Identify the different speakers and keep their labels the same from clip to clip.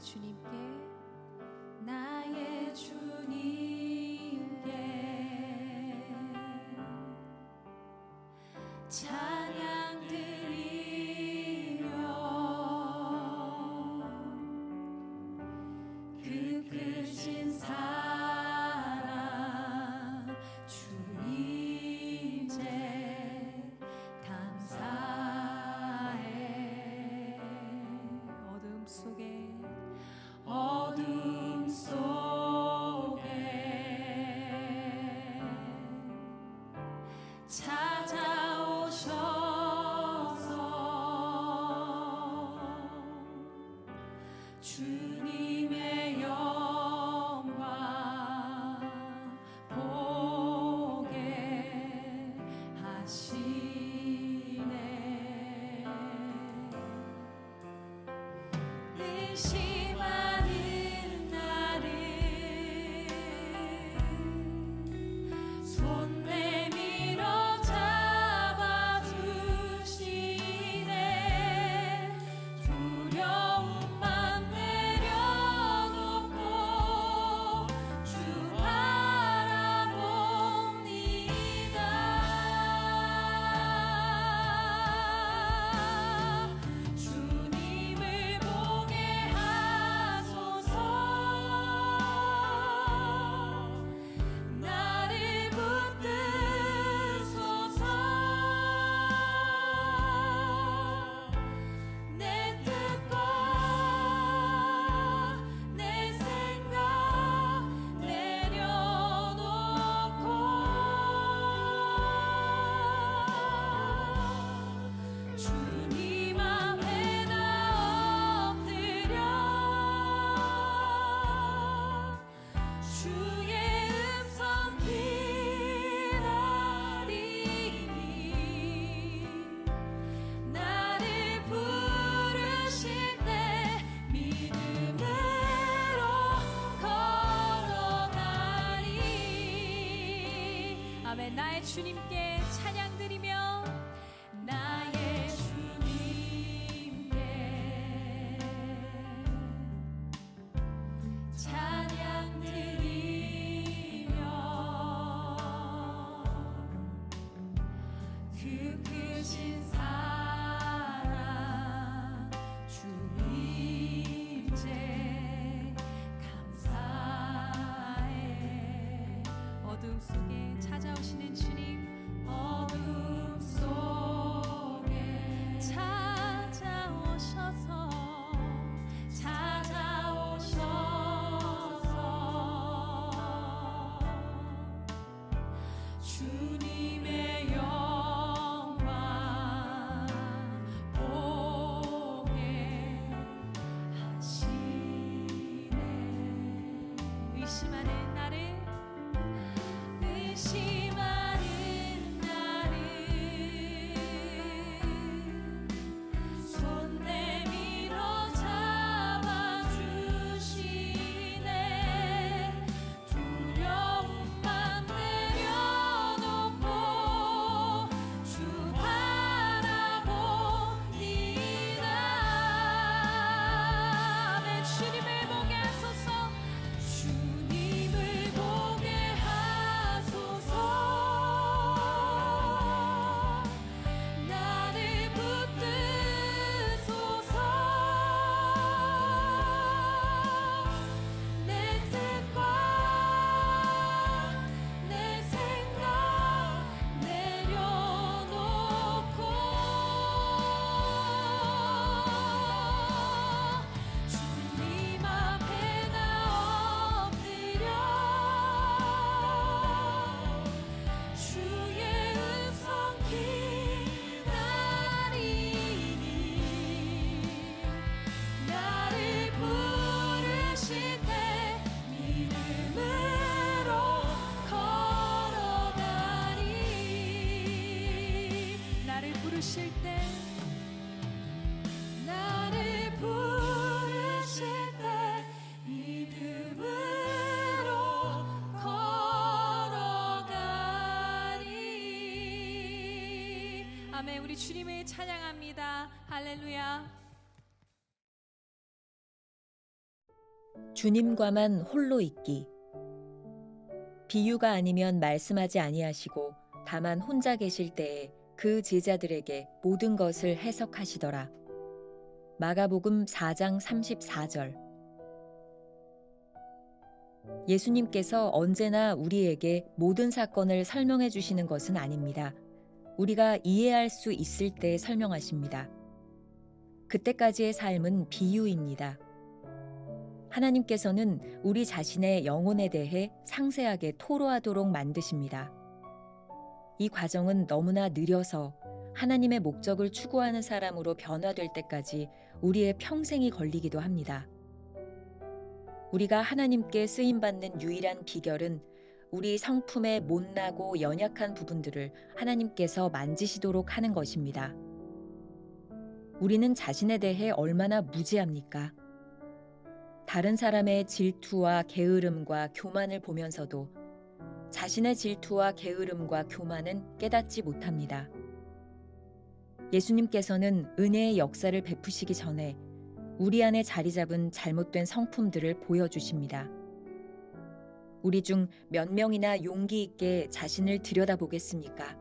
Speaker 1: 나의 주님께
Speaker 2: 나의 주님께 찬양 드리며 그 크신 사랑 주님께 감사해. 어둠 속에 찾아오셔서 주님의 영광 보게 하시네. 의심하는 나를 손 내밀어 잡아주시네. 두려움만 내려놓고 주 바라봅니다. 주님을 보게 하소서. 나를 붙드소서. 내 뜻과 내 생각 내려놓고 주님 앞에 나 엎드려 주의 음성 기다리니 나를 부르실 때 믿음으로 걸어가리.
Speaker 1: 아멘. 나의 주님께 찬양 드리며
Speaker 2: 나의 주님께 찬양 드리며 그 크신 사랑 주님께 감사해.
Speaker 1: 어둠 속에 찾아오시는 주님,
Speaker 2: 어둠 속에
Speaker 1: 찾아오셔서
Speaker 2: 주님의 영광 보게 하시네.
Speaker 1: 의심하는 나를
Speaker 2: 손 내밀어 잡아주시네. 두려움만 내려놓고 주 바라봅니다. 내 주님을 보게 하소서. 주님을 보게 하소서. 나를 붙드소서. 내 뜻과 내 생각 내려놓고 주님 앞에 나 엎드려 주의 음성 기다리니 나를 부르실 때 믿음으로 걸어가리.
Speaker 1: 나를 부르실 때
Speaker 2: 나를 부르실 때 믿음으로 걸어가리.
Speaker 1: 아멘. 우리 주님을 찬양합니다. 할렐루야.
Speaker 3: 주님과만 홀로 있기. 비유가 아니면 말씀하지 아니하시고 다만 혼자 계실 때에 그 제자들에게 모든 것을 해석하시더라. 마가복음 4장 34절. 예수님께서 언제나 우리에게 모든 사건을 설명해 주시는 것은 아닙니다. 우리가 이해할 수 있을 때 설명하십니다. 그때까지의 삶은 비유입니다. 하나님께서는 우리 자신의 영혼에 대해 상세하게 토로하도록 만드십니다. 이 과정은 너무나 느려서 하나님의 목적을 추구하는 사람으로 변화될 때까지 우리의 평생이 걸리기도 합니다. 우리가 하나님께 쓰임받는 유일한 비결은 우리 성품의 못나고 연약한 부분들을 하나님께서 만지시도록 하는 것입니다. 우리는 자신에 대해 얼마나 무지합니까? 다른 사람의 질투와 게으름과 교만을 보면서도 자신의 질투와 게으름과 교만은 깨닫지 못합니다. 예수님께서는 은혜의 역사를 베푸시기 전에 우리 안에 자리 잡은 잘못된 성품들을 보여주십니다. 우리 중 몇 명이나 용기 있게 자신을 들여다보겠습니까?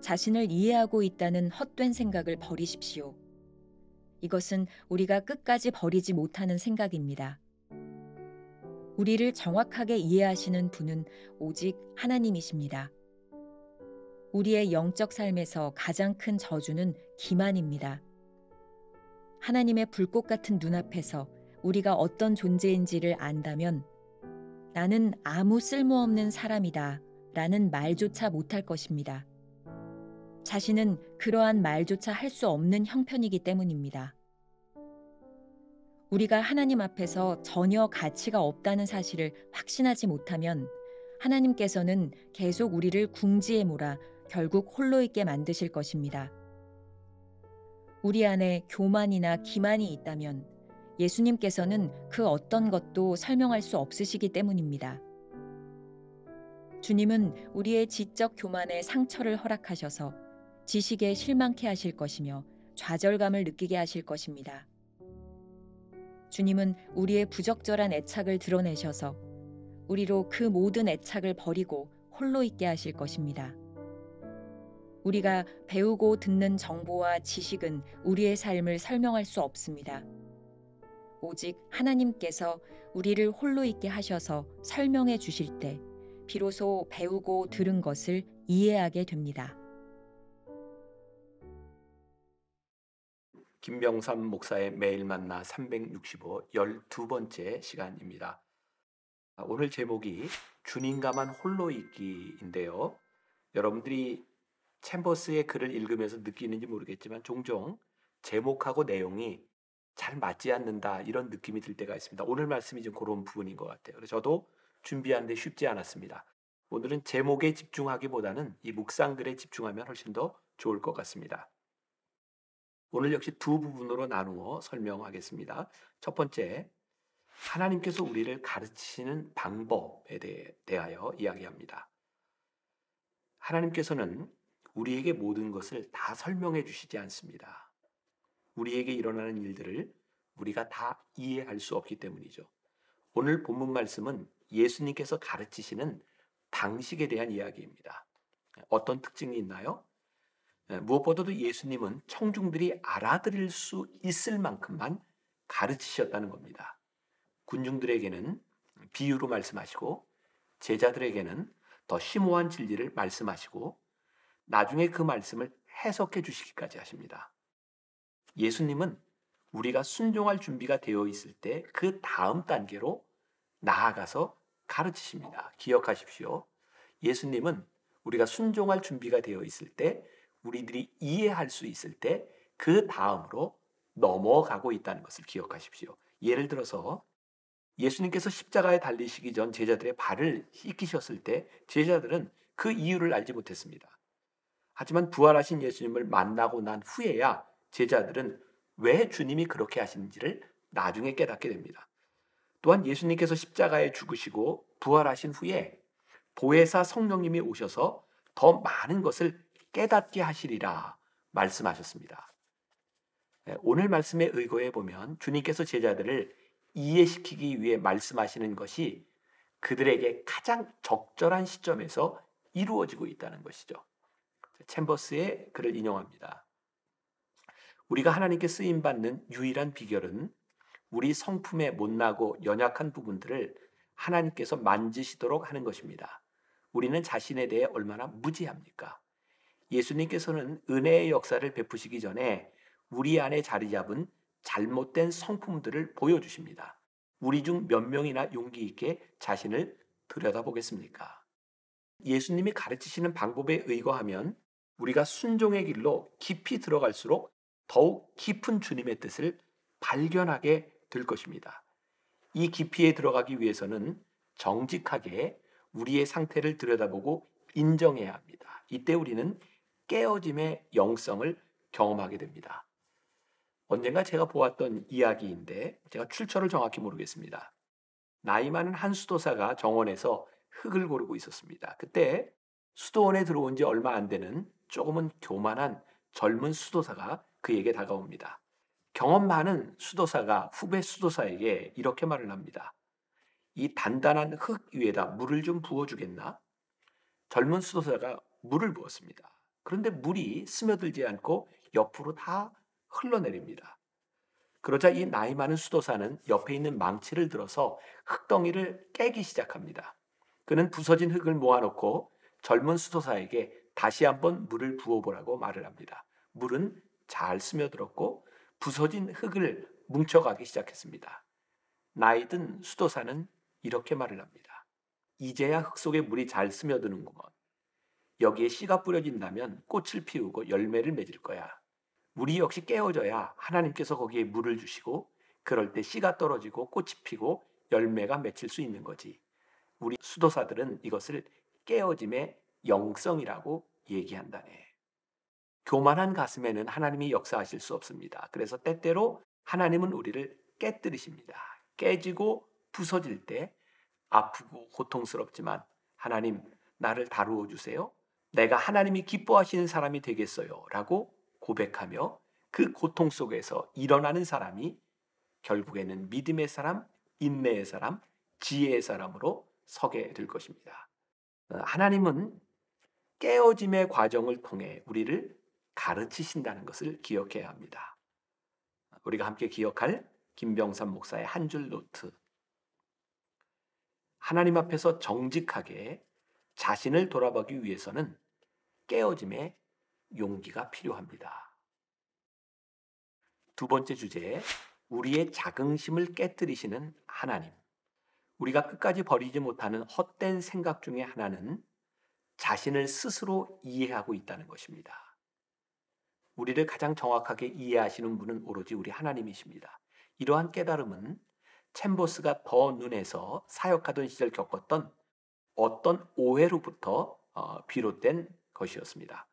Speaker 3: 자신을 이해하고 있다는 헛된 생각을 버리십시오. 이것은 우리가 끝까지 버리지 못하는 생각입니다. 우리를 정확하게 이해하시는 분은 오직 하나님이십니다. 우리의 영적 삶에서 가장 큰 저주는 기만입니다. 하나님의 불꽃 같은 눈앞에서 우리가 어떤 존재인지를 안다면 나는 아무 쓸모없는 사람이다 라는 말조차 못할 것입니다. 자신은 그러한 말조차 할 수 없는 형편이기 때문입니다. 우리가 하나님 앞에서 전혀 가치가 없다는 사실을 확신하지 못하면 하나님께서는 계속 우리를 궁지에 몰아 결국 홀로 있게 만드실 것입니다. 우리 안에 교만이나 기만이 있다면 예수님께서는 그 어떤 것도 설명할 수 없으시기 때문입니다. 주님은 우리의 지적 교만에 상처를 허락하셔서 지식에 실망케 하실 것이며 좌절감을 느끼게 하실 것입니다. 주님은 우리의 부적절한 애착을 드러내셔서 우리로 그 모든 애착을 버리고 홀로 있게 하실 것입니다. 우리가 배우고 듣는 정보와 지식은 우리의 삶을 설명할 수 없습니다. 오직 하나님께서 우리를 홀로 있게 하셔서 설명해 주실 때 비로소 배우고 들은 것을 이해하게 됩니다.
Speaker 4: 김병삼 목사의 매일 만나 365 12번째 시간입니다. 오늘 제목이 주님과만 홀로 있기인데요. 여러분들이 챔버스의 글을 읽으면서 느끼는지 모르겠지만 종종 제목하고 내용이 잘 맞지 않는다 이런 느낌이 들 때가 있습니다. 오늘 말씀이 좀 그런 부분인 것 같아요. 그래서 저도 준비하는데 쉽지 않았습니다. 오늘은 제목에 집중하기보다는 이 묵상글에 집중하면 훨씬 더 좋을 것 같습니다. 오늘 역시 두 부분으로 나누어 설명하겠습니다. 첫 번째, 하나님께서 우리를 가르치시는 방법에 대하여 이야기합니다. 하나님께서는 우리에게 모든 것을 다 설명해 주시지 않습니다. 우리에게 일어나는 일들을 우리가 다 이해할 수 없기 때문이죠. 오늘 본문 말씀은 예수님께서 가르치시는 방식에 대한 이야기입니다. 어떤 특징이 있나요? 무엇보다도 예수님은 청중들이 알아들을 수 있을 만큼만 가르치셨다는 겁니다. 군중들에게는 비유로 말씀하시고 제자들에게는 더 심오한 진리를 말씀하시고 나중에 그 말씀을 해석해 주시기까지 하십니다. 예수님은 우리가 순종할 준비가 되어 있을 때 그 다음 단계로 나아가서 가르치십니다. 기억하십시오. 예수님은 우리가 순종할 준비가 되어 있을 때 우리들이 이해할 수 있을 때 그 다음으로 넘어가고 있다는 것을 기억하십시오. 예를 들어서 예수님께서 십자가에 달리시기 전 제자들의 발을 씻기셨을 때 제자들은 그 이유를 알지 못했습니다. 하지만 부활하신 예수님을 만나고 난 후에야 제자들은 왜 주님이 그렇게 하시는지를 나중에 깨닫게 됩니다. 또한 예수님께서 십자가에 죽으시고 부활하신 후에 보혜사 성령님이 오셔서 더 많은 것을 깨닫게 하시리라 말씀하셨습니다. 오늘 말씀에 의거해 보면 주님께서 제자들을 이해시키기 위해 말씀하시는 것이 그들에게 가장 적절한 시점에서 이루어지고 있다는 것이죠. 챔버스의 글을 인용합니다. 우리가 하나님께 쓰임받는 유일한 비결은 우리 성품의 못나고 연약한 부분들을 하나님께서 만지시도록 하는 것입니다. 우리는 자신에 대해 얼마나 무지합니까? 예수님께서는 은혜의 역사를 베푸시기 전에 우리 안에 자리 잡은 잘못된 성품들을 보여주십니다. 우리 중 몇 명이나 용기 있게 자신을 들여다보겠습니까? 예수님이 가르치시는 방법에 의거하면 우리가 순종의 길로 깊이 들어갈수록 더욱 깊은 주님의 뜻을 발견하게 될 것입니다. 이 깊이에 들어가기 위해서는 정직하게 우리의 상태를 들여다보고 인정해야 합니다. 이때 우리는 깨어짐의 영성을 경험하게 됩니다. 언젠가 제가 보았던 이야기인데 제가 출처를 정확히 모르겠습니다. 나이 많은 한 수도사가 정원에서 흙을 고르고 있었습니다. 그때 수도원에 들어온 지 얼마 안 되는 조금은 교만한 젊은 수도사가 그에게 다가옵니다. 경험 많은 수도사가 후배 수도사에게 이렇게 말을 합니다. 이 단단한 흙 위에다 물을 좀 부어주겠나? 젊은 수도사가 물을 부었습니다. 그런데 물이 스며들지 않고 옆으로 다 흘러내립니다. 그러자 이 나이 많은 수도사는 옆에 있는 망치를 들어서 흙덩이를 깨기 시작합니다. 그는 부서진 흙을 모아놓고 젊은 수도사에게 다시 한번 물을 부어보라고 말을 합니다. 물은 잘 스며들었고 부서진 흙을 뭉쳐가기 시작했습니다. 나이 든 수도사는 이렇게 말을 합니다. 이제야 흙 속에 물이 잘 스며드는구먼. 여기에 씨가 뿌려진다면 꽃을 피우고 열매를 맺을 거야. 물이 역시 깨어져야 하나님께서 거기에 물을 주시고 그럴 때 씨가 떨어지고 꽃이 피고 열매가 맺힐 수 있는 거지. 우리 수도사들은 이것을 깨어짐의 영성이라고 얘기한다네. 교만한 가슴에는 하나님이 역사하실 수 없습니다. 그래서 때때로 하나님은 우리를 깨뜨리십니다. 깨지고 부서질 때 아프고 고통스럽지만 하나님 나를 다루어 주세요. 내가 하나님이 기뻐하시는 사람이 되겠어요. 라고 고백하며 그 고통 속에서 일어나는 사람이 결국에는 믿음의 사람, 인내의 사람, 지혜의 사람으로 서게 될 것입니다. 하나님은 깨어짐의 과정을 통해 우리를 가르치신다는 것을 기억해야 합니다. 우리가 함께 기억할 김병삼 목사의 한 줄 노트. 하나님 앞에서 정직하게 자신을 돌아보기 위해서는 깨어짐의 용기가 필요합니다. 두 번째 주제, 우리의 자긍심을 깨뜨리시는 하나님. 우리가 끝까지 버리지 못하는 헛된 생각 중에 하나는 자신을 스스로 이해하고 있다는 것입니다. 우리를 가장 정확하게 이해하시는 분은 오로지 우리 하나님이십니다. 이러한 깨달음은 챔버스가 더 눈에서 사역하던 시절 겪었던 어떤 오해로부터 비롯된 것이었습니다.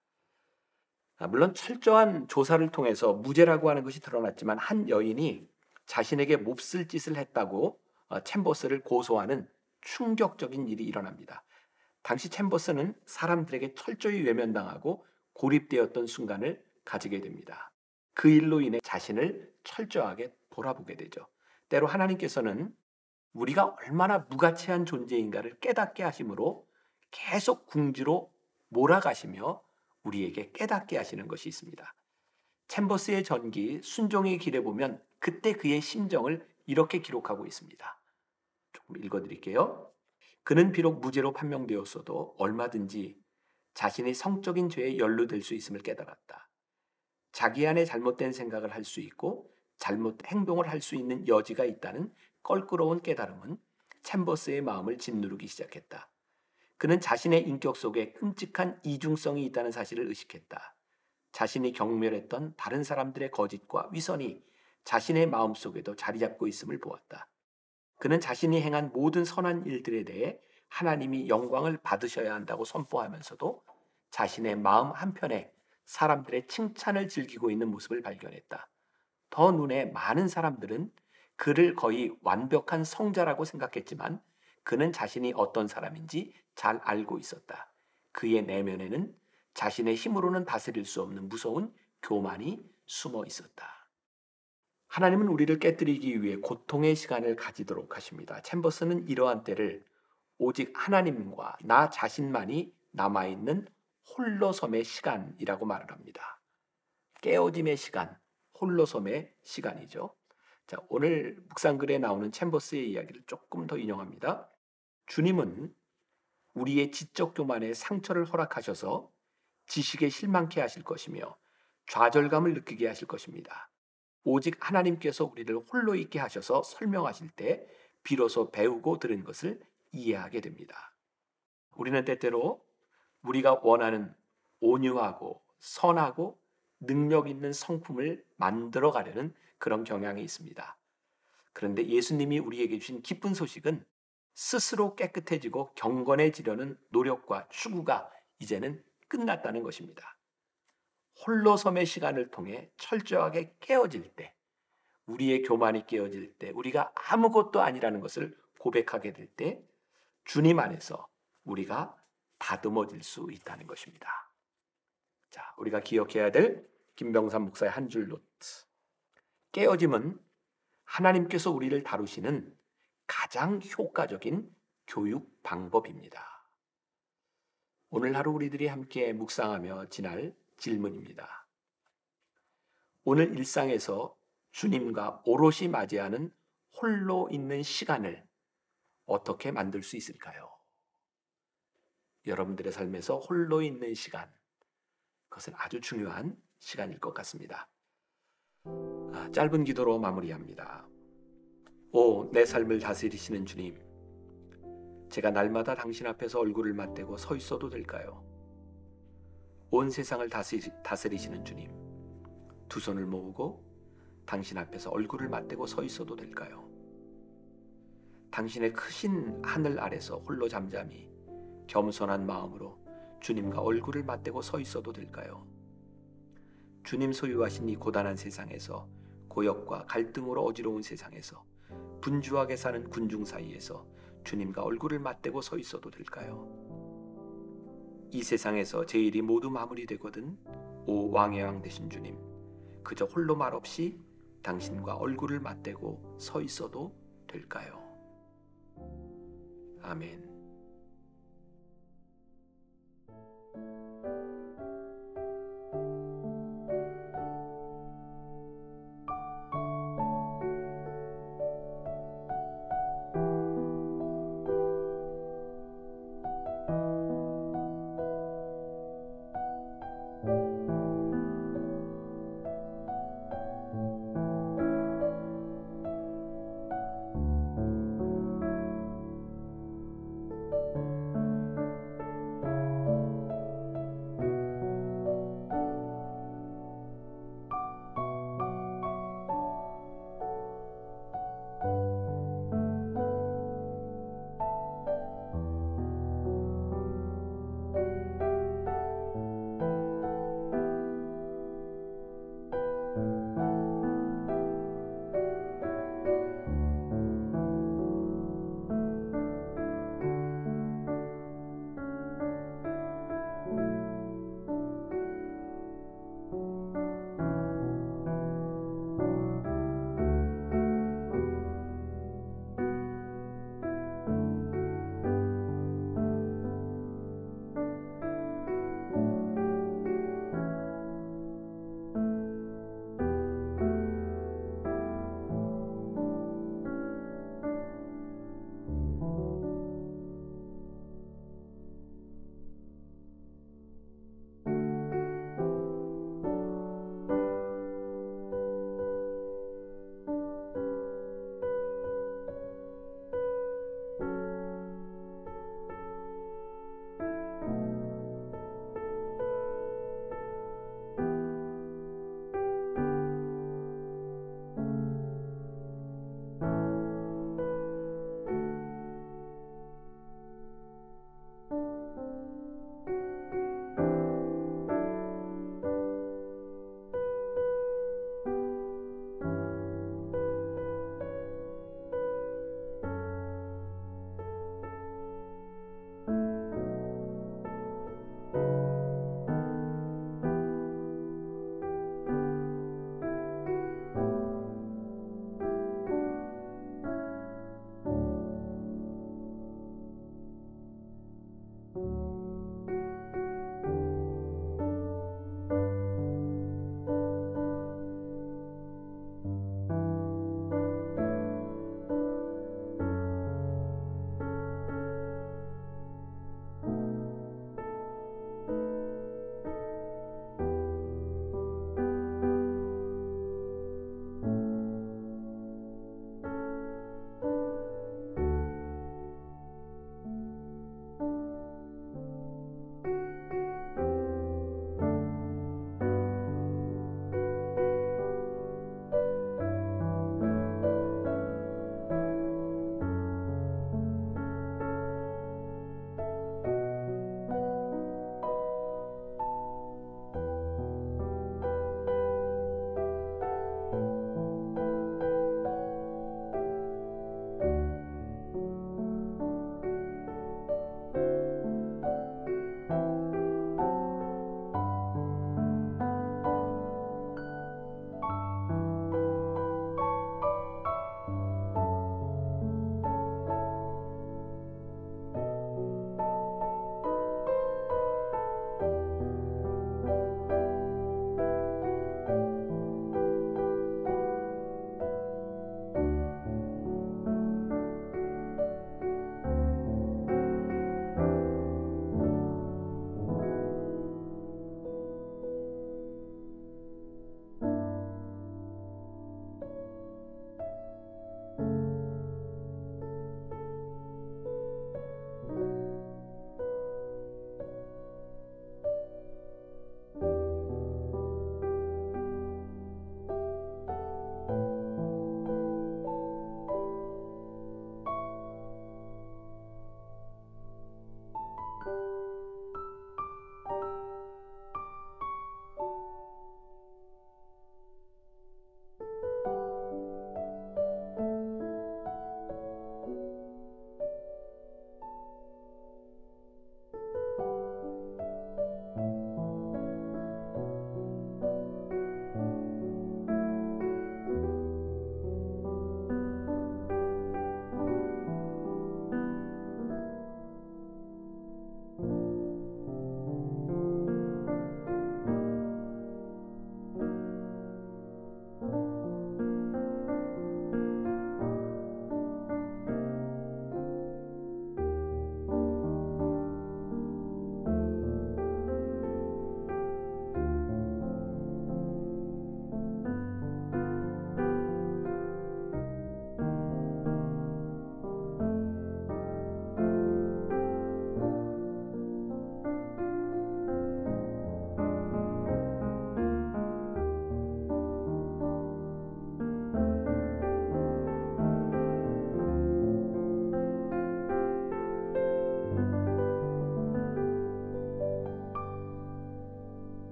Speaker 4: 물론 철저한 조사를 통해서 무죄라고 하는 것이 드러났지만 한 여인이 자신에게 몹쓸 짓을 했다고 챔버스를 고소하는 충격적인 일이 일어납니다. 당시 챔버스는 사람들에게 철저히 외면당하고 고립되었던 순간을 가지게 됩니다. 그 일로 인해 자신을 철저하게 돌아보게 되죠. 때로 하나님께서는 우리가 얼마나 무가치한 존재인가를 깨닫게 하심으로 계속 궁지로 몰아가시며 우리에게 깨닫게 하시는 것이 있습니다. 챔버스의 전기 순종의 길에 보면 그때 그의 심정을 이렇게 기록하고 있습니다. 조금 읽어드릴게요. 그는 비록 무죄로 판명되었어도 얼마든지 자신이 성적인 죄에 연루될 수 있음을 깨달았다. 자기 안에 잘못된 생각을 할 수 있고 잘못 행동을 할 수 있는 여지가 있다는 껄끄러운 깨달음은 챔버스의 마음을 짓누르기 시작했다. 그는 자신의 인격 속에 끔찍한 이중성이 있다는 사실을 의식했다. 자신이 경멸했던 다른 사람들의 거짓과 위선이 자신의 마음속에도 자리 잡고 있음을 보았다. 그는 자신이 행한 모든 선한 일들에 대해 하나님이 영광을 받으셔야 한다고 선포하면서도 자신의 마음 한편에 사람들의 칭찬을 즐기고 있는 모습을 발견했다. 더 눈에 많은 사람들은 그를 거의 완벽한 성자라고 생각했지만 그는 자신이 어떤 사람인지 잘 알고 있었다. 그의 내면에는 자신의 힘으로는 다스릴 수 없는 무서운 교만이 숨어 있었다. 하나님은 우리를 깨뜨리기 위해 고통의 시간을 가지도록 하십니다. 챔버스는 이러한 때를 오직 하나님과 나 자신만이 남아있는 홀로섬의 시간이라고 말을 합니다. 깨어짐의 시간, 홀로섬의 시간이죠. 자, 오늘 묵상글에 나오는 챔버스의 이야기를 조금 더 인용합니다. 주님은 우리의 지적 교만에 상처를 허락하셔서 지식에 실망케 하실 것이며 좌절감을 느끼게 하실 것입니다. 오직 하나님께서 우리를 홀로 있게 하셔서 설명하실 때 비로소 배우고 들은 것을 이해하게 됩니다. 우리는 때때로 우리가 원하는 온유하고 선하고 능력 있는 성품을 만들어 가려는 그런 경향이 있습니다. 그런데 예수님이 우리에게 주신 기쁜 소식은 스스로 깨끗해지고 경건해지려는 노력과 추구가 이제는 끝났다는 것입니다. 홀로섬의 시간을 통해 철저하게 깨어질 때, 우리의 교만이 깨어질 때, 우리가 아무것도 아니라는 것을 고백하게 될 때 주님 안에서 우리가 다듬어질 수 있다는 것입니다. 자, 우리가 기억해야 될 김병삼 목사의 한 줄 노트. 깨어짐은 하나님께서 우리를 다루시는 가장 효과적인 교육 방법입니다. 오늘 하루 우리들이 함께 묵상하며 지날 질문입니다. 오늘 일상에서 주님과 오롯이 맞이하는 홀로 있는 시간을 어떻게 만들 수 있을까요? 여러분들의 삶에서 홀로 있는 시간, 그것은 아주 중요한 시간일 것 같습니다. 짧은 기도로 마무리합니다. 오, 내 삶을 다스리시는 주님, 제가 날마다 당신 앞에서 얼굴을 맞대고 서 있어도 될까요? 온 세상을 다스리시는 주님, 두 손을 모으고 당신 앞에서 얼굴을 맞대고 서 있어도 될까요? 당신의 크신 하늘 아래서 홀로 잠잠히 겸손한 마음으로 주님과 얼굴을 맞대고 서 있어도 될까요? 주님 소유하신 이 고단한 세상에서, 고역과 갈등으로 어지러운 세상에서, 분주하게 사는 군중 사이에서 주님과 얼굴을 맞대고 서 있어도 될까요? 이 세상에서 제 일이 모두 마무리되거든 오 왕의 왕 되신 주님, 그저 홀로 말없이 당신과 얼굴을 맞대고 서 있어도 될까요? 아멘.